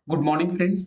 Good morning friends,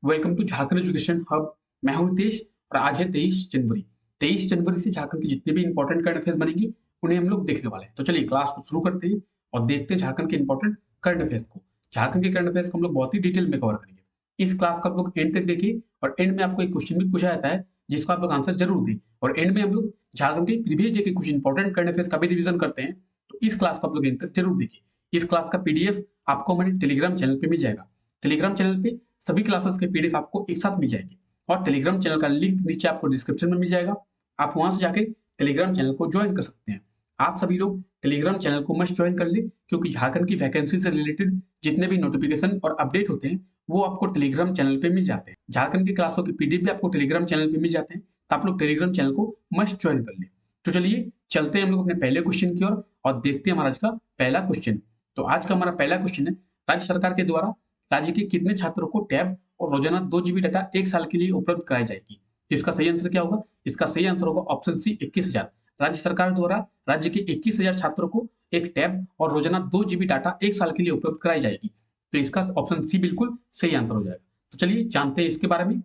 welcome to Jharkhand education hub. मैं हूं रितेश और आज है 23 जनवरी। 23 जनवरी से झारखंड के जितने भी इंपॉर्टेंट करंट अफेयर्स बनेंगे उन्हें हम लोग देखने वाले हैं। तो चलिए क्लास को शुरू करते हैं और देखते हैं झारखंड के इंपॉर्टेंट करंट अफेयर्स को। झारखंड के करंट अफेयर्स को हम लोग बहुत ही डिटेल में कवर करेंगे। इस क्लास को आप लोग एंड तक देखिए और एंड में आपको एक क्वेश्चन भी पूछा जाता है जिसका आप लोग आंसर जरूर दें। और एंड में हम लोग झारखंड के प्रीवियस डे के कुछ इंपॉर्टेंट करंट अफेयर्स का भी रिवीजन करते हैं। तो इस क्लास को आप लोग एंड तक जरूर देखिए। इस क्लास का पीडीएफ आपको हमारे टेलीग्राम चैनल पे मिल जाएगा। टेलीग्राम चैनल पे सभी क्लासेस के पीडीएफ आपको एक साथ मिल जाएंगे और टेलीग्राम चैनल का लिंक नीचे आपको डिस्क्रिप्शन में मिल जाएगा। आप वहां से जाके टेलीग्राम चैनल को ज्वाइन कर सकते हैं। आप सभी लोग टेलीग्राम चैनल को मस्ट ज्वाइन कर ले, क्योंकि झारखंड की वैकेंसी से रिलेटेड जितने भी नोटिफिकेशन और अपडेट होते हैं वो आपको टेलीग्राम चैनल पे मिल जाते हैं। झारखंड की क्लासों के पीडीएफ भी आपको टेलीग्राम चैनल पे मिल जाते हैं, तो आप लोग टेलीग्राम चैनल को मस्ट ज्वाइन कर ले। तो चलिए चलते हैं हम लोग अपने पहले क्वेश्चन की ओर और देखते हैं हमारा आज का पहला क्वेश्चन। तो आज का हमारा पहला क्वेश्चन है, राज्य सरकार के द्वारा राज्य के कितने छात्रों को टैब और रोजाना 2 GB डाटा 1 साल के लिए उपलब्ध कराई जाएगी? इसका सही आंसर क्या होगा? इसका सही आंसर होगा ऑप्शन सी 21,000। राज्य सरकार द्वारा राज्य के 21,000 छात्रों को एक टैब और रोजाना 2 GB डाटा 1 साल के लिए उपलब्ध कराई जाएगी। तो इसका ऑप्शन सी बिल्कुल सही आंसर हो जाएगा। तो चलिए जानते हैं इसके बारे में।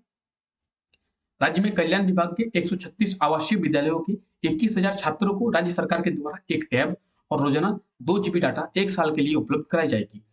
राज्य में कल्याण विभाग के 136 आवासीय विद्यालयों के 21,000 छात्रों को राज्य सरकार के द्वारा एक टैब और रोजाना 2 GB डाटा 1 साल के लिए उपलब्ध कराई जाएगी।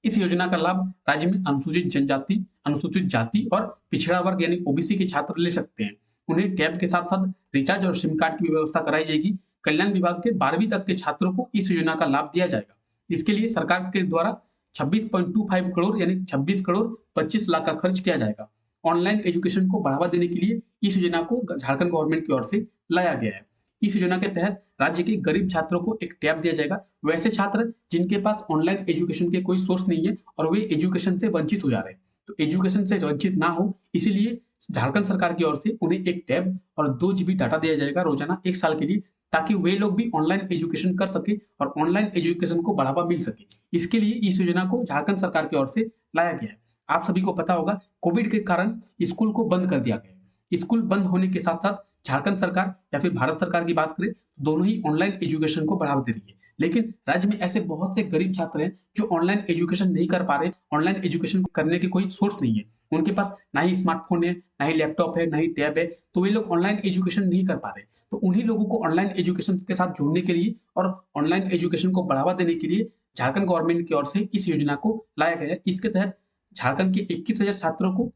इस योजना का लाभ राज्य में अनुसूचित जनजाति, अनुसूचित जाति और पिछड़ा वर्ग यानी ओबीसी के छात्र ले सकते हैं। उन्हें टैब के साथ साथ रिचार्ज और सिम कार्ड की व्यवस्था कराई जाएगी। कल्याण विभाग के 12वीं तक के छात्रों को इस योजना का लाभ दिया जाएगा। इसके लिए सरकार के द्वारा 26.25 करोड़ यानी 26 करोड़ 25 लाख का खर्च किया जाएगा। ऑनलाइन एजुकेशन को बढ़ावा देने के लिए इस योजना को झारखंड गवर्नमेंट की ओर से लाया गया है। इस योजना के तहत राज्य के गरीब छात्रों को एक टैब दिया जाएगा। वैसे छात्र जिनके पास ऑनलाइन एजुकेशन के कोई सोर्स नहीं है और वे एजुकेशन से वंचित हो जा रहे हैं, तो एजुकेशन से वंचित ना हो इसीलिए झारखंड सरकार की ओर से उन्हें एक टैब और 2 GB डाटा दिया जाएगा रोजाना 1 साल के लिए, ताकि वे लोग भी ऑनलाइन एजुकेशन कर सके और ऑनलाइन एजुकेशन को बढ़ावा मिल सके। इसके लिए इस योजना को झारखंड सरकार की ओर से लाया गया है। आप सभी को पता होगा कोविड के कारण स्कूल को बंद कर दिया गया है। स्कूल बंद होने के साथ साथ झारखंड सरकार या फिर भारत सरकार की बात करें, दोनों ही ऑनलाइन एजुकेशन को बढ़ावा दे रही है। लेकिन राज्य में ऐसे बहुत से गरीब छात्र हैं जो ऑनलाइन एजुकेशन नहीं कर पा रहे। ऑनलाइन एजुकेशन करने के कोई सोर्स नहीं है, उनके पास ना ही स्मार्टफोन है, ना ही लैपटॉप है, ना ही टैब है, तो वे लोग ऑनलाइन एजुकेशन नहीं कर पा रहे। तो उन्हीं लोगों को ऑनलाइन एजुकेशन के साथ जोड़ने के लिए और ऑनलाइन एजुकेशन को बढ़ावा देने के लिए झारखंड गवर्नमेंट की ओर से इस योजना को लाया गया है। इसके तहत झारखंड के 21,000 छात्रों को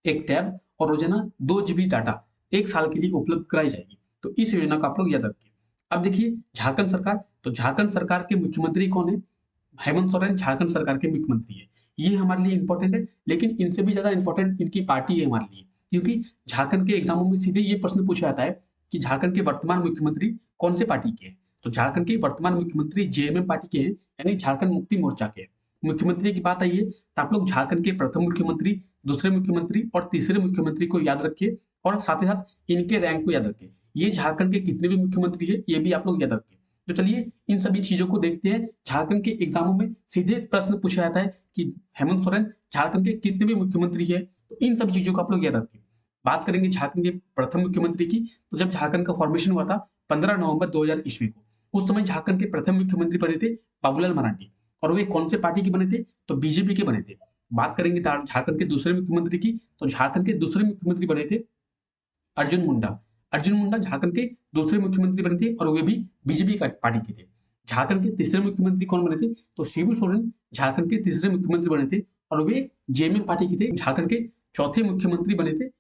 एक टैब और रोजाना 2 GB डाटा 1 साल के लिए उपलब्ध कराई जाएगी। तो इस योजना को आप लोग याद रखिए। अब देखिए झारखंड सरकार, तो झारखंड सरकार के मुख्यमंत्री कौन है? हेमंत सोरेन झारखंड सरकार के मुख्यमंत्री है। ये हमारे लिए इंपॉर्टेंट है, लेकिन इनसे भी ज्यादा इंपॉर्टेंट इनकी पार्टी है हमारे लिए, क्योंकि झारखंड के एग्जामों में सीधे ये प्रश्न पूछा जाता है कि झारखंड के वर्तमान मुख्यमंत्री कौन से पार्टी के हैं। तो झारखंड के वर्तमान मुख्यमंत्री जेएमएम पार्टी के हैं, यानी झारखंड मुक्ति मोर्चा के हैं। मुख्यमंत्री की बात आई है तो आप लोग झारखंड के प्रथम मुख्यमंत्री, दूसरे मुख्यमंत्री और तीसरे मुख्यमंत्री को याद रखिए और साथ ही साथ इनके रैंक को याद रखिए। ये झारखंड के कितने भी मुख्यमंत्री है ये भी आप लोग याद रखिए। तो चलिए इन सभी चीजों को देखते हैं। झारखंड के एग्जामों में सीधे प्रश्न पूछा जाता है कि हेमंत सोरेन झारखंड के कितने भी मुख्यमंत्री है, तो इन सभी चीजों को आप लोग याद रखिए। बात करेंगे झारखंड के प्रथम मुख्यमंत्री की, तो जब झारखंड का फॉर्मेशन हुआ था 15 नवंबर 2000 ईस्वी को, उस समय झारखंड के प्रथम मुख्यमंत्री बने थे बाबूलाल मरांडी। और वे कौन से पार्टी के बने थे? तो बीजेपी के बने थे। बात करेंगे झारखंड के दूसरे मुख्यमंत्री की, तो झारखंड के दूसरे मुख्यमंत्री बने थे अर्जुन मुंडा। अर्जुन मुंडा झारखंड के दूसरे मुख्यमंत्री बने थे और वे भी बीजेपी का पार्टी के थे। झारखंड के तीसरे मुख्यमंत्री कौन बने थे? तो शिबू सोरेन झारखंड के तीसरे मुख्यमंत्री बने थे और वे जेएमएम पार्टी के थे। झारखंड के चौथे मुख्यमंत्री बने थे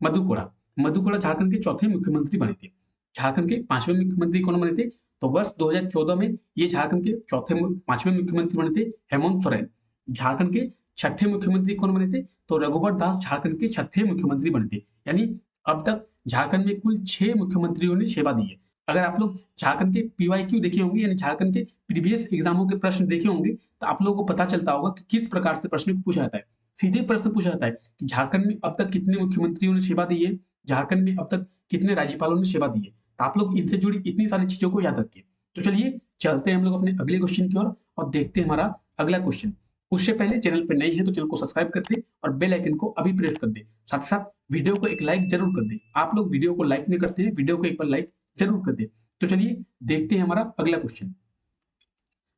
मधु कोड़ा। मधु कोड़ा झारखंड के चौथे मुख्यमंत्री बने थे। झारखंड के पांचवें मुख्यमंत्री कौन बने थे? तो वर्ष 2014 में ये झारखंड के पांचवें मुख्यमंत्री बने थे हेमंत सोरेन। झारखंड के छठे मुख्यमंत्री कौन बने थे? तो रघुवर दास झारखंड के छठे मुख्यमंत्री बने थे। यानी अब तक झारखंड में कुल 6 मुख्यमंत्रियों ने सेवा दी है। अगर आप लोग झारखंड के पीवाईक्यू देखे होंगे, यानी झारखंड के प्रीवियस एग्जामों के प्रश्न देखे होंगे, तो आप लोगों को पता चलता होगा कि किस प्रकार से प्रश्न पूछा जाता है। सीधे प्रश्न पूछा जाता है कि झारखंड में अब तक कितने मुख्यमंत्रियों ने सेवा दी है, झारखंड में अब तक कितने राज्यपालों ने सेवा दी है। तो आप लोग इनसे जुड़ी इतनी सारी चीजों को याद रखिए। तो चलिए चलते हैं हम लोग अपने अगले क्वेश्चन की ओर और देखते हैं हमारा अगला क्वेश्चन। उससे पहले चैनल पर नए हैं तो चैनल को सब्सक्राइब कर दे और बेल आइकन को अभी प्रेस कर दे। साथ ही साथ वीडियो को एक लाइक जरूर कर दे। आप लोग वीडियो को लाइक नहीं करते हैं, वीडियो को एक बार लाइक जरूर कर दे। तो चलिए देखते हैं हमारा अगला क्वेश्चन।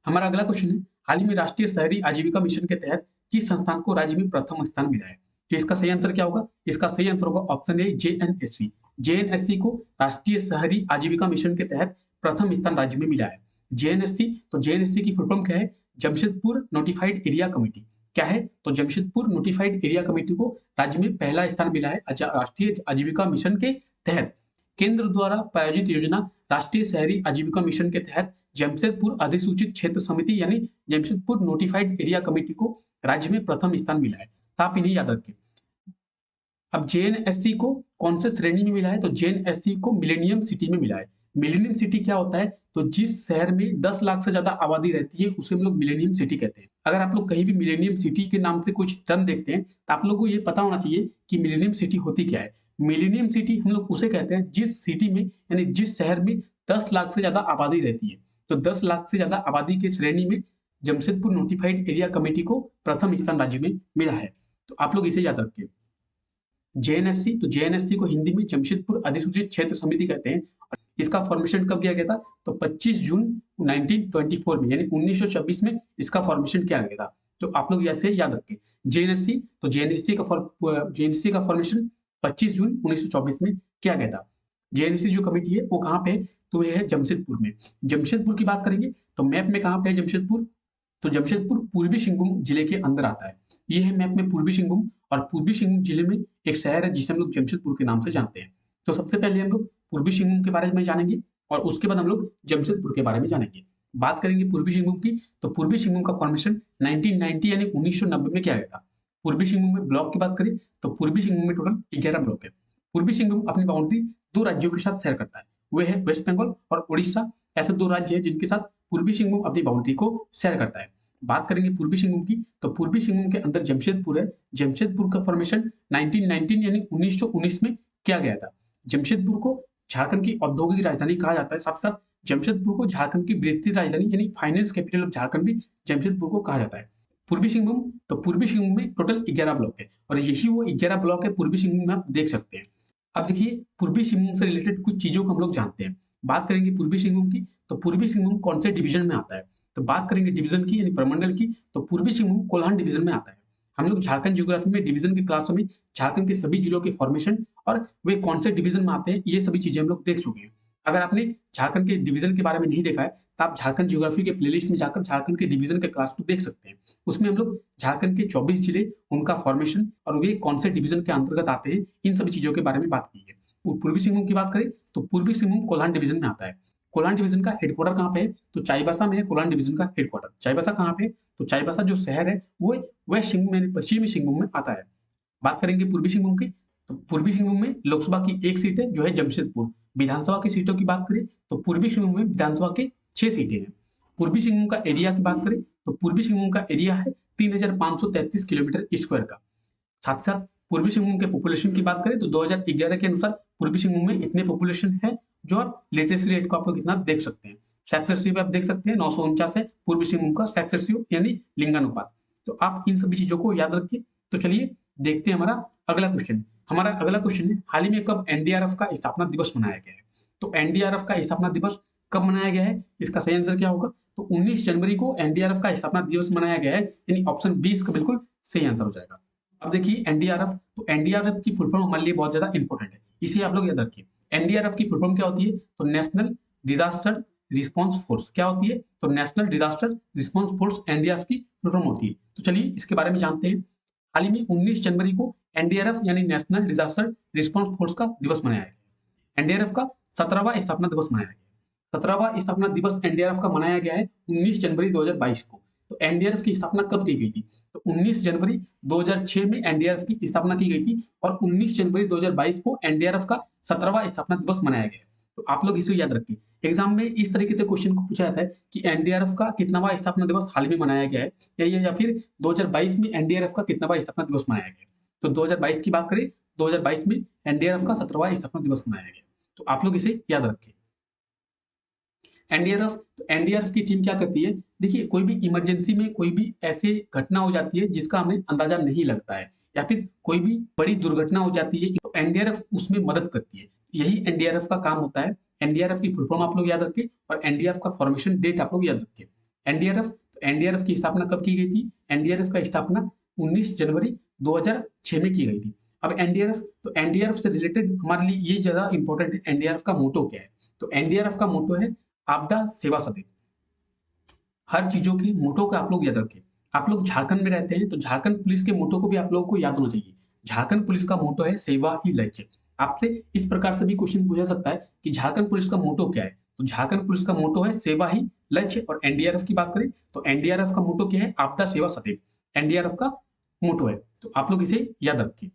हमारा अगला क्वेश्चन है, हाल ही में राष्ट्रीय शहरी आजीविका मिशन के तहत किस संस्थान को राज्य में प्रथम स्थान मिला है? तो इसका सही आंसर क्या होगा? इसका सही आंसर होगा ऑप्शन ए जेएनएससी। जेएनएससी को राष्ट्रीय शहरी आजीविका मिशन के तहत प्रथम स्थान राज्य में मिला है। जेएनएससी, तो जेएनएससी की फुल फॉर्म क्या है? Jamshedpur notified area committee. क्या है? तो जमशेदपुर नोटिफाइड एरिया कमेटी को राज्य में पहला स्थान मिला है राष्ट्रीय आजीविका मिशन के तहत। केंद्र द्वारा प्रायोजित योजना राष्ट्रीय शहरी आजीविका मिशन के तहत जमशेदपुर अधिसूचित क्षेत्र समिति यानी जमशेदपुर नोटिफाइड एरिया कमेटी को राज्य में प्रथम स्थान मिला है। तो आप इन्हें याद रखें। अब जेएनएससी को कौन से श्रेणी में मिला है? तो जेएनएससी को मिलेनियम सिटी में मिला है। मिलेनियम सिटी क्या होता है? तो जिस शहर में 10 लाख से ज्यादा आबादी रहती है उसे हम लोग मिलेनियम सिटी कहते हैं। अगर आप लोग कहीं भी मिलेनियम सिटी के नाम से कुछ टर्म देखते हैं तो आप लोगों को ये पता होना चाहिए कि मिलेनियम सिटी होती क्या है। मिलेनियम सिटी हम लोग उसे कहते हैं जिस सिटी में यानी जिस शहर में 10 लाख से ज्यादा आबादी रहती है। तो 10 लाख से ज्यादा आबादी के श्रेणी में जमशेदपुर नोटिफाइड एरिया कमेटी को प्रथम स्थान राज्य में मिला है। तो आप लोग इसे याद रखिए। जेएनएससी, तो जेएनएससी को हिंदी में जमशेदपुर अधिसूचित क्षेत्र समिति कहते हैं। इसका फॉर्मेशन कब किया गया था? तो 25 जून 1924 में यानी 1926 में इसका फॉर्मेशन किया गया था। तो आप लोग ऐसे याद रखें जेएनएससी, तो जेएनएससी का फॉर्मेशन 25 जून 1924 में किया गया था। जेएनएससी जो कमेटी है वो कहाँ पे है? तो ये है जमशेदपुर में। जमशेदपुर की बात करेंगे तो मैप में कहाँ पे है जमशेदपुर? तो जमशेदपुर पूर्वी सिंहभूम जिले के अंदर आता है। ये है मैप में पूर्वी सिंहभूम, और पूर्वी सिंहभूम जिले में एक शहर है जिसे हम लोग जमशेदपुर के नाम से जानते हैं। तो सबसे पहले हम लोग पूर्वी सिंहभूम के बारे में जानेंगे और उसके बाद हम लोग जमशेदपुर के बारे में जानेंगे। बात करेंगे पूर्वी सिंहभूम की, तो पूर्वी सिंहभूम का फॉर्मेशन 1990 यानी 1990 में किया गया था। पूर्वी सिंहभूम में ब्लॉक की बात करें तो पूर्वी सिंहभूम में टोटल 11 ब्लॉक है। पूर्वी सिंहभूम अपनी बाउंड्री 2 राज्यों के साथ शेयर करता है, वे है वेस्ट बंगाल और उड़ीसा। ऐसे 2 राज्य हैं जिनके साथ पूर्वी सिंहभूम अपनी बाउंड्री को शेयर करता है। बात करेंगे पूर्वी सिंहभूम की, तो पूर्वी सिंहभूम के अंदर जमशेदपुर है। जमशेदपुर का फॉर्मेशन 1919 यानी 1919 में किया गया था। जमशेदपुर को झारखंड की औद्योगिक राजधानी कहा जाता है। साथ साथ जमशेदपुर को झारखंड की वित्तीय राजधानी यानी फाइनेंस कैपिटल ऑफ झारखंड भी जमशेदपुर को कहा जाता है। पूर्वी सिंहभूम, तो पूर्वी सिंहभूम में टोटल 11 ब्लॉक है और यही वो 11 ब्लॉक है पूर्वी सिंहभूम में आप देख सकते हैं। अब देखिए पूर्वी सिंहभूम से रिलेटेड कुछ चीजों को हम लोग जानते हैं। बात करेंगे पूर्वी सिंहभूम की, तो पूर्वी सिंहभूम कौन से डिवीजन में आता है? तो बात करेंगे डिवीजन की यानी प्रमंडल की, तो पूर्वी सिंहभूम कोल्हान डिवीजन में आता है। हम लोग झारखंड ज्योग्राफी में डिवीजन की क्लासों में झारखंड के सभी जिलों के फॉर्मेशन और वे कौन से डिवीजन में आते हैं ये सभी चीजें हम लोग देख चुके हैं। अगर आपने झारखंड के डिवीजन के बारे में नहीं देखा है तो आप झारखंड ज्योग्राफी के प्लेलिस्ट में जाकर झारखंड के डिवीजन के क्लास को देख सकते हैं। उसमें हम लोग झारखंड के 24 जिले, उनका फॉर्मेशन और वे कौन से डिवीजन के अंतर्गत आते हैं, इन सभी चीजों के बारे में बात की है। पूर्वी सिंहभूम की बात करें तो पूर्वी सिंहभूम कोल्हान डिवीजन में आता है। कोल्हान डिवीजन का हेडक्वार्टर कहाँ पे है? तो चाईबासा में है कोल्हान डिवीजन का हेडक्वार्टर। चाईबासा कहाँ पे? तो चाईबासा जो शहर है वो वेस्ट सिंहभूम यानी पश्चिमी सिंहभूम में आता है। बात करेंगे पूर्वी सिंहभूम की, तो पूर्वी सिंहभूम में लोकसभा की 1 सीट है जो है जमशेदपुर। विधानसभा की सीटों की बात करें तो पूर्वी सिंहभूम में विधानसभा के 6 सीटें हैं। पूर्वी सिंहभूम का एरिया की बात करें तो पूर्वी सिंहभूम का एरिया है 3533 किलोमीटर स्क्वायर का। साथ साथ पूर्वी सिंहभूम के पॉपुलेशन की बात करें तो 2011 के अनुसार पूर्वी सिंहभूम में इतने पॉपुलेशन है जो आप लिटरेसी रेट को आप लोग इतना देख सकते हैं। सेक्स रेशियो आप देख सकते हैं 949 है पूर्वी सिंहभूम का सेक्स रेशियो यानी लिंगानुपात। तो आप इन सभी चीजों को याद रखिए। तो चलिए देखते हैं हमारा अगला क्वेश्चन। हमारा अगला क्वेश्चन है हाल ही में कब एनडीआरएफ का स्थापना दिवस मनाया गया है? तो एनडीआरएफ का स्थापना दिवस कब मनाया गया है? इसका सही आंसर क्या होगा? तो 19 जनवरी को एनडीआरएफ का स्थापना दिवस मनाया गया है, यानी ऑप्शन बी इसका बिल्कुल सही आंसर हो जाएगा। अब देखिए एनडीआरएफ, तो एनडीआरएफ की फुल फॉर्म हमारे लिए बहुत ज्यादा इंपॉर्टेंट है, इसे आप लोग याद रखिए। एनडीआरएफ की फुल फॉर्म क्या होती है? तो नेशनल डिजास्टर रिस्पांस फोर्स। क्या होती है? तो national disaster response force NDRF की फुल फॉर्म होती है। तो चलिए इसके बारे में जानते हैं। हाल ही में 19 जनवरी को एनडीआरएफ यानी नेशनल डिजास्टर रिस्पांस फोर्स का दिवस मनाया गया। एनडीआरएफ का 17वां स्थापना दिवस मनाया गया। 17वां स्थापना दिवस एनडीआरएफ का मनाया गया है 19 जनवरी 2022 को। तो एनडीआरएफ की स्थापना कब की गई थी? तो 19 जनवरी 2006 में एनडीआरएफ की स्थापना की गई थी और 19 जनवरी 2022 को एनडीआरएफ का 17वां स्थापना दिवस मनाया गया। तो आप लोग इसे याद रखिए। एग्जाम में इस तरीके से क्वेश्चन को पूछा जाता है कि एनडीआरएफ का कितनावां स्थापना दिवस हाल में मनाया गया है, या फिर 2022 में एनडीआरएफ का कितनावां स्थापना दिवस मनाया गया। तो 2022 की बात करें, 2022 में एनडीआरएफ का 17वां स्थापना दिवस मनाया गया। तो आप लोग इसे याद रखिए। एनडीआरएफ, तो एनडीआरएफ की टीम क्या करती है? देखिए कोई भी इमरजेंसी में कोई भी ऐसी घटना हो जाती है जिसका हमें अंदाजा नहीं लगता है, या फिर कोई भी बड़ी दुर्घटना हो जाती है, तो एनडीआरएफ उसमें मदद करती है। यही एनडीआरएफ का काम होता है। एनडीआरएफ की फुल फॉर्म आप लोग याद रखिए और एनडीआरएफ का फॉर्मेशन डेट आप लोग याद रखिए। एनडीआरएफ, तो एनडीआरएफ की स्थापना कब की गई थी? एनडीआरएफ का स्थापना 19 जनवरी 2006 में की गई थी। अब एनडीआरएफ, तो एनडीआरएफ से रिलेटेड हमारे लिए ये ज़्यादा इंपॉर्टेंट है, एनडीआरएफ का मोटो क्या है? तो एनडीआरएफ का मोटो है आपदा सेवा सदैव। हर चीज़ों के मोटो को आप लोग याद रखें। आप लोग झारखंड में रहते हैं, तो झारखंड पुलिस के मोटो को भी आप लोगों को याद होना चाहिए। झारखंड पुलिस का मोटो है सेवा ही लक्ष्य। आपसे इस प्रकार से भी क्वेश्चन पूछा सकता है कि झारखंड पुलिस का मोटो क्या है? तो झारखंड पुलिस का मोटो है सेवा ही लक्ष्य। और एनडीआरएफ की बात करें तो एनडीआरएफ का मोटो क्या है? आपदा सेवा सदैव। एनडीआरएफ का मोटो है, तो आप लोग इसे याद रखिए।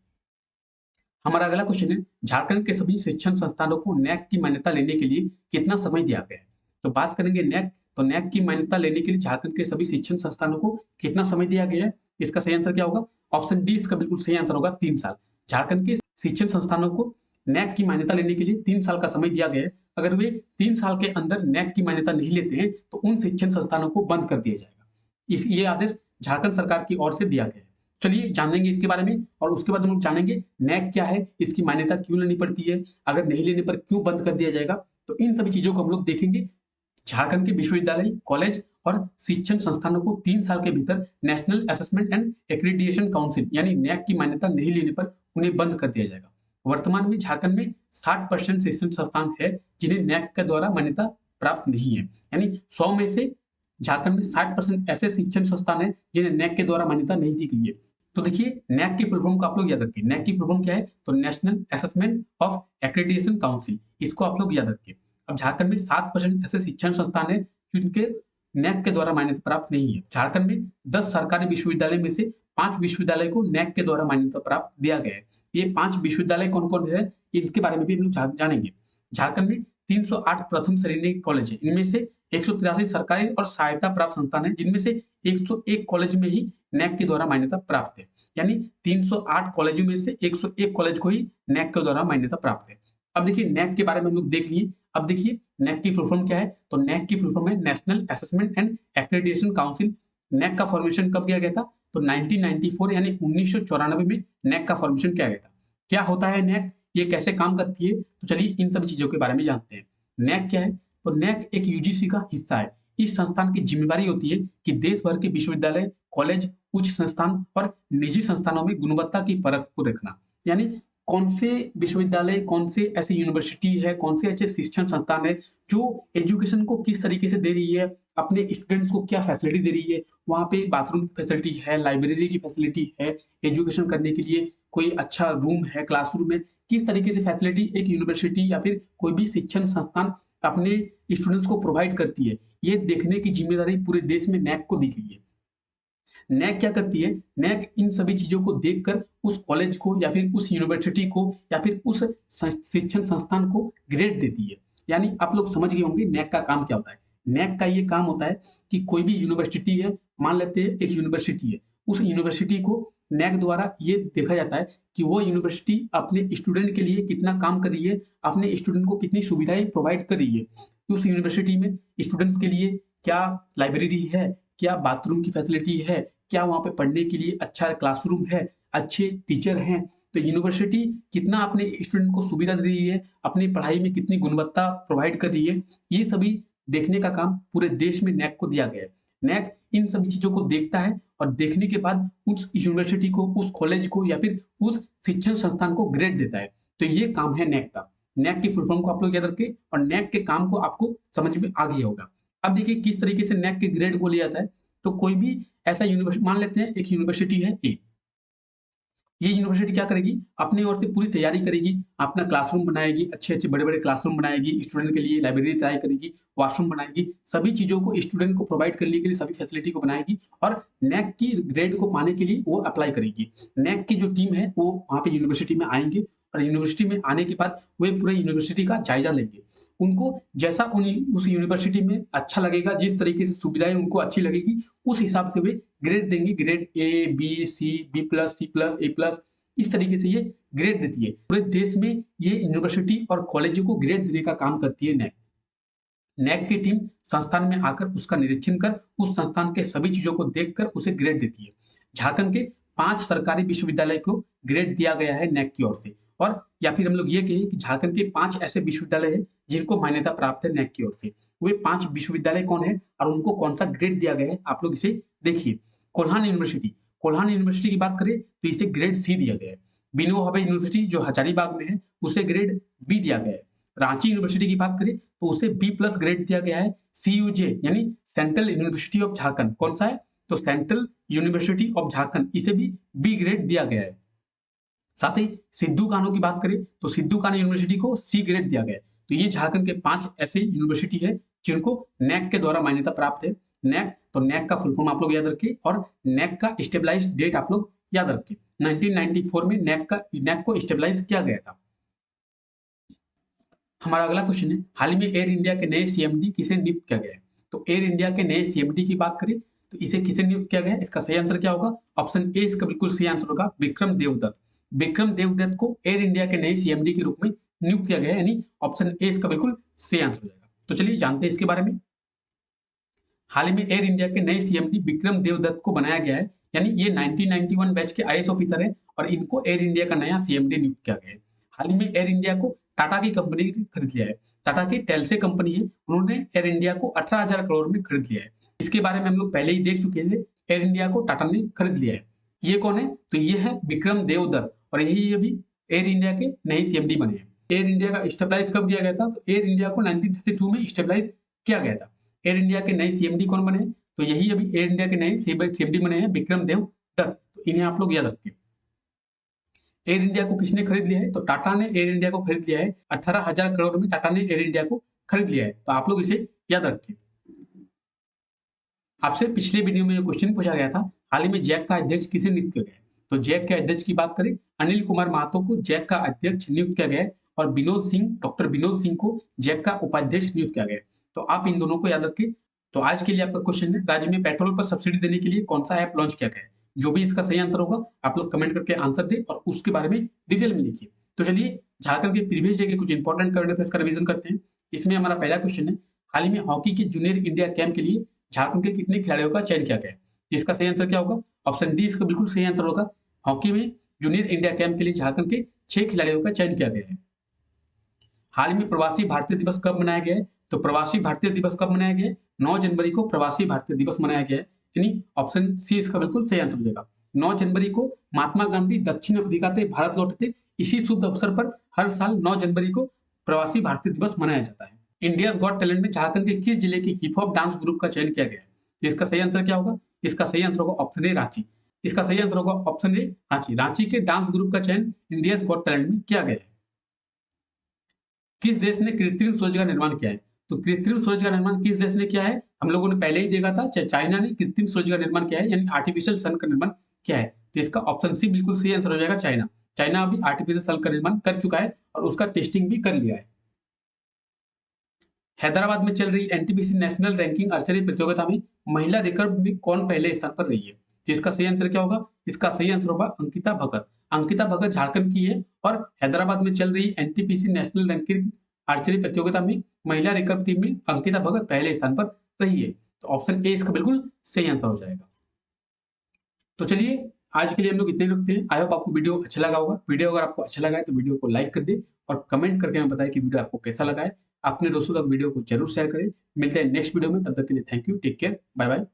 हमारा अगला क्वेश्चन है, झारखंड के सभी शिक्षण संस्थानों को नैक की मान्यता लेने के लिए कितना समय दिया गया है? तो बात करेंगे नैक, तो नैक की मान्यता लेने के लिए झारखंड के सभी शिक्षण संस्थानों को कितना समय दिया गया है? इसका सही आंसर क्या होगा? ऑप्शन डी इसका बिल्कुल सही आंसर होगा, 3 साल। झारखंड के शिक्षण संस्थानों को नैक की मान्यता लेने के लिए 3 साल का समय दिया गया है। अगर वे 3 साल के अंदर नैक की मान्यता नहीं लेते हैं, तो उन शिक्षण संस्थानों को बंद कर दिया जाएगा। ये आदेश झारखंड सरकार की ओर से दिया गया है। चलिए जानेंगे इसके बारे में, और उसके बाद हम लोग जानेंगे नैक क्या है, इसकी मान्यता क्यों लेनी पड़ती है, अगर नहीं लेने पर क्यों बंद कर दिया जाएगा। तो इन सभी चीजों को हम लोग देखेंगे। झारखंड के विश्वविद्यालय, कॉलेज और शिक्षण संस्थानों को 3 साल के भीतर national assessment and accreditation council यानी नैक की मान्यता नहीं लेने पर उन्हें बंद कर दिया जाएगा। वर्तमान में झारखंड में 60% शिक्षण संस्थान है जिन्हें नैक के द्वारा मान्यता प्राप्त नहीं है। यानी 100 में से झारखंड में 60% ऐसे शिक्षण संस्थान है जिन्हें नैक के द्वारा मान्यता नहीं दी गई है। तो देखिए नैक की फुल फॉर्म को आप लोग याद रखिए। नैक की फुल फॉर्म क्या है? तो national assessment of accreditation council. इसको आप लोग याद रखिए। अब झारखंड में 7% ऐसे शिक्षण संस्थान है जिनके नैक के द्वारा मान्यता प्राप्त नहीं है। झारखंड में 10 सरकारी विश्वविद्यालय में से 5 विश्वविद्यालय को नैक के द्वारा मान्यता प्राप्त दिया गया है। ये 5 विश्वविद्यालय कौन-कौन है, इसके बारे में भी हम लोग जानेंगे। झारखंड में 308 प्रथम श्रेणी के कॉलेज है। इनमें से 183 सरकारी और सहायता प्राप्त संस्थान है, जिनमें से 101 कॉलेज में ही नैक के द्वारा मान्यता प्राप्त है। यानी 308 कॉलेजों में से 101 कॉलेज को ही नैक के द्वारा मान्यता प्राप्त है। अब देखिए नैक के बारे में हम लोग देख लिए। अब देखिए नैक की फुल फॉर्म क्या है? तो नैक की फुल फॉर्म है national assessment and accreditation council. NAAC का फॉर्मेशन कब किया गया था? तो 1994 यानी 1994 में नैक का फॉर्मेशन किया गया था। क्या होता है नैक? ये कैसे काम करती है? तो चलिए इन सभी चीजों के बारे में जानते हैं। नैक क्या है? तो नैक एक यूजीसी का हिस्सा है। इस संस्थान की जिम्मेदारी होती है कि देश भर के विश्वविद्यालय, कॉलेज, उच्च संस्थान और निजी संस्थानों में गुणवत्ता की परख को देखना। यानी कौन से विश्वविद्यालय, कौन से ऐसी यूनिवर्सिटी है, कौन से ऐसे शिक्षण संस्थान है जो एजुकेशन को किस तरीके से दे रही है, अपने स्टूडेंट्स को क्या फैसिलिटी दे रही है, वहाँ पे बाथरूम की फैसिलिटी है, लाइब्रेरी की फैसिलिटी है, एजुकेशन करने के लिए कोई अच्छा रूम है, क्लासरूम है, किस तरीके से फैसिलिटी एक यूनिवर्सिटी या फिर कोई भी शिक्षण संस्थान अपने स्टूडेंट्स को प्रोवाइड करती है, ये देखने की जिम्मेदारी पूरे देश में नैक को दी गई है। नैक क्या करती है? नैक इन सभी चीजों को देखकर उस कॉलेज को या फिर उस यूनिवर्सिटी को या फिर उस शिक्षण संस्थान को ग्रेड देती है। यानी आप लोग समझ गए होंगे नैक का काम क्या होता है। नैक का ये काम होता है कि कोई भी यूनिवर्सिटी है, मान लेते हैं एक यूनिवर्सिटी है, उस यूनिवर्सिटी को नैक द्वारा ये देखा जाता है कि वो यूनिवर्सिटी अपने स्टूडेंट के लिए कितना काम कर रही है, अपने स्टूडेंट को कितनी सुविधाएं प्रोवाइड कर रही है। उस यूनिवर्सिटी में स्टूडेंट्स के लिए क्या लाइब्रेरी है, क्या बाथरूम की फैसिलिटी है, क्या वहाँ पे पढ़ने के लिए अच्छा क्लासरूम है, अच्छे टीचर हैं। तो यूनिवर्सिटी कितना अपने स्टूडेंट को सुविधा दे रही है, अपनी पढ़ाई में कितनी गुणवत्ता प्रोवाइड कर रही है, ये सभी देखने का काम पूरे देश में नैक को दिया गया है। नैक इन सभी चीज़ों को देखता है और देखने के बाद उस यूनिवर्सिटी को, उस कॉलेज को या फिर उस शिक्षण संस्थान को ग्रेड देता है। तो ये काम है नैक का। नैक की फुल फॉर्म को आप लोग याद रखें और नैक के काम को आपको समझ में आ गया होगा। अब देखिए किस तरीके से नैक के ग्रेड को लिया जाता है। तो कोई भी ऐसा यूनिवर्सिटी, मान लेते हैं एक यूनिवर्सिटी है ए, ये यूनिवर्सिटी क्या करेगी? अपनी ओर से पूरी तैयारी करेगी, अपना क्लासरूम बनाएगी, अच्छे-अच्छे बड़े-बड़े क्लासरूम बनाएगी, स्टूडेंट के लिए लाइब्रेरी तैयार करेगी, वॉशरूम बनाएगी, सभी चीज़ों को स्टूडेंट को प्रोवाइड करने के लिए सभी फैसिलिटी को बनाएगी और नैक की ग्रेड को पाने के लिए वो अप्लाई करेगी। नैक की जो टीम है वो वहाँ पे यूनिवर्सिटी में आएँगे और यूनिवर्सिटी में आने के बाद वे पूरे यूनिवर्सिटी का जायज़ा लेंगे। उनको जैसा उस यूनिवर्सिटी में अच्छा लगेगा, जिस तरीके से सुविधाएँ उनको अच्छी लगेगी, उस हिसाब से वे ग्रेड देंगे। Grade A, B, C, B plus, C plus, A plus, इस तरीके से ये ग्रेड देती है। पूरे देश में ये यूनिवर्सिटी और कॉलेजों को ग्रेड देने का काम करती है नैक। नैक की टीम संस्थान में आकर उसका निरीक्षण कर उस संस्थान के सभी चीजों को देखकर उसे ग्रेड देती है। झारखंड के 5 सरकारी विश्वविद्यालय को ग्रेड दिया गया है नैक की ओर से, और या फिर हम लोग ये कहें कि झारखंड के 5 ऐसे विश्वविद्यालय हैं जिनको मान्यता प्राप्त है नैक की ओर से। वे 5 विश्वविद्यालय कौन है और उनको कौन सा ग्रेड दिया गया है, आप लोग इसे देखिए। कोल्हान यूनिवर्सिटी, कोल्हान यूनिवर्सिटी की बात करें तो इसे ग्रेड सी दिया गया है। बिनो हबे यूनिवर्सिटी जो हजारीबाग में है उसे ग्रेड बी दिया गया है। रांची यूनिवर्सिटी की बात करें तो उसे बी प्लस ग्रेड दिया गया है। सीयूजे यानी सेंट्रल यूनिवर्सिटी ऑफ झारखंड कौन सा है, तो सेंट्रल यूनिवर्सिटी ऑफ झारखंड, इसे भी बी ग्रेड दिया गया है। साथ ही सिद्धू कान्हू की बात करें तो सिद्धू कान्हू यूनिवर्सिटी को सी ग्रेड दिया गया है। तो ये झारखंड के 5 ऐसे यूनिवर्सिटी है जिनको नैक के द्वारा मान्यता प्राप्त है। नैक, तो नैक का फुल फॉर्म आप लोग याद रखिए और नैक का स्टेबलाइज डेट आप लोग याद रखिए। 1994 में नैक को स्टेबलाइज किया गया था। हमारा अगला क्वेश्चन है, हाल ही में एयर इंडिया के नए सीएमडी किसे नियुक्त किया गया है। तो एयर इंडिया के नए सीएमडी की बात करें तो इसे किसे नियुक्त किया गया है, इसका सही आंसर क्या होगा, ऑप्शन ए इसका बिल्कुल सही आंसर होगा, विक्रम देवदत्त। विक्रम देवदत्त को एयर इंडिया के नए सीएमडी के रूप में नियुक्त किया गया है, यानी ऑप्शन ए इसका बिल्कुल सही आंसर हो जाएगा। तो चलिए जानते हैं इसके बारे में। हाल ही में एयर इंडिया के नए सीएमडी विक्रम देवदत्त को बनाया गया है, यानी ये 1991 बैच के आईएएस ऑफिसर है और इनको एयर इंडिया का नया सीएमडी नियुक्त किया गया है। हाल ही में एयर इंडिया को टाटा की कंपनी ने खरीद लिया है। टाटा की टेल्से कंपनी है, उन्होंने एयर इंडिया को 18,000 करोड़ में खरीद लिया है। इसके बारे में हम लोग पहले ही देख चुके थे, एयर इंडिया को टाटा ने खरीद लिया है। ये कौन है, तो ये है विक्रम देवदत्त और यही अभी एयर इंडिया के नए सीएमडी बने हैं। एयर इंडिया का स्टेबलाइज कब किया गया था, तो एयर इंडिया को 1932 में स्टेबलाइज किया गया था। एयर इंडिया के नए सीएमडी कौन बने, तो यही अभी एयर इंडिया के नए सीएमडी बने हैं, विक्रम देवदत्त। तो इन्हें आप लोग याद रखिए। एयर इंडिया को किसने खरीद लिया है, तो टाटा ने एयर इंडिया को खरीद लिया है। 18,000 करोड़ में टाटा ने एयर इंडिया को खरीद लिया है, तो आप लोग इसे याद रखिए। आपसे पिछले वीडियो में ये क्वेश्चन पूछा गया था, हाल ही में जैक का अध्यक्ष किसे नियुक्त किया गया है। तो जैक के अध्यक्ष की बात करें, अनिल कुमार महतो को जैक का अध्यक्ष नियुक्त किया गया है और डॉक्टर विनोद सिंह को जैक का उपाध्यक्ष नियुक्त किया गया है। तो आप इन दोनों को याद रखिए। तो आज के लिए आपका क्वेश्चन है, राज्य में पेट्रोल पर सब्सिडी देने के लिए कौन सा ऐप लॉन्च किया गया है। जो भी इसका सही आंसर होगा आप लोग कमेंट करके आंसर दें और उसके बारे में डिटेल में लिखिए। तो चलिए झारखंड के प्रीवियस डे के कुछ इंपॉर्टेंट करंट अफेयर्स का रिवीजन करते हैं। इसमें हमारा पहला क्वेश्चन है, हाल ही में हॉकी के जूनियर इंडिया कैंप के लिए झारखंड के कितने खिलाड़ियों का चयन किया गया है। इसका सही आंसर क्या होगा, ऑप्शन डी इसका बिल्कुल सही आंसर होगा। हॉकी में जूनियर इंडिया कैंप के लिए झारखंड के 6 खिलाड़ियों का चयन किया गया है। हाल ही में प्रवासी भारतीय दिवस कब मनाया गया है, तो प्रवासी भारतीय दिवस कब मनाया गया है, 9 जनवरी को प्रवासी भारतीय दिवस मनाया गया है, यानी ऑप्शन सी इसका बिल्कुल सही आंसर हो जाएगा। 9 जनवरी को महात्मा गांधी दक्षिण अफ्रीका से भारत लौटे थे। इसी शुभ अवसर पर हर साल 9 जनवरी को प्रवासी भारतीय दिवस मनाया जाता है। इंडिया गॉट टैलेंट में झारखंड के किस जिले के हिप हॉप डांस ग्रुप का चयन किया गया है। इसका सही आंसर क्या होगा, इसका सही आंसर होगा ऑप्शन ए रांची। इसका सही आंसर होगा ऑप्शन ए रांची। रांची के डांस ग्रुप का चयन इंडिया गॉट टैलेंट में किया गया है। किस देश ने कृत्रिम सूरज का निर्माण किया है, तो कृत्रिम सूरज का निर्माण किस देश ने किया है, हम लोगों ने पहले ही देखा था, चाइना ने कृत्रिम सूरज का निर्माण किया है, यानी आर्टिफिशियल सन का निर्माण किया है। तो इसका ऑप्शन सी बिल्कुल सही आंसर हो जाएगा, चाइना। चाइना अभी आर्टिफिशियल सन का निर्माण कर चुका है और उसका टेस्टिंग भी कर लिया है। हैदराबाद में चल रही एनटीपीसी नेशनल रैंकिंग आर्चरी प्रतियोगिता में महिला रिकर्व में कौन पहले स्थान पर रही है। तो इसका सही आंसर क्या होगा, इसका सही आंसर होगा अंकिता भगत। अंकिता भगत झारखंड की है और हैदराबाद में चल रही एनटीपीसी नेशनल रैंकिंग आर्चरी प्रतियोगिता में महिला रिकर्व टीम में अंकिता भगत पहले स्थान पर रही है। तो ऑप्शन ए इसका बिल्कुल सही आंसर हो जाएगा। तो चलिए आज के लिए हम लोग इतने रखते हैं। आई होप आपको वीडियो अच्छा लगा होगा। वीडियो अगर आपको अच्छा लगा है तो वीडियो को लाइक कर दे और कमेंट करके हमें बताएं कि वीडियो आपको कैसा लगा है। अपने दोस्तों तक वीडियो को जरूर शेयर करें। मिलते हैं नेक्स्ट वीडियो में, तब तक के लिए thank you, take care, bye bye.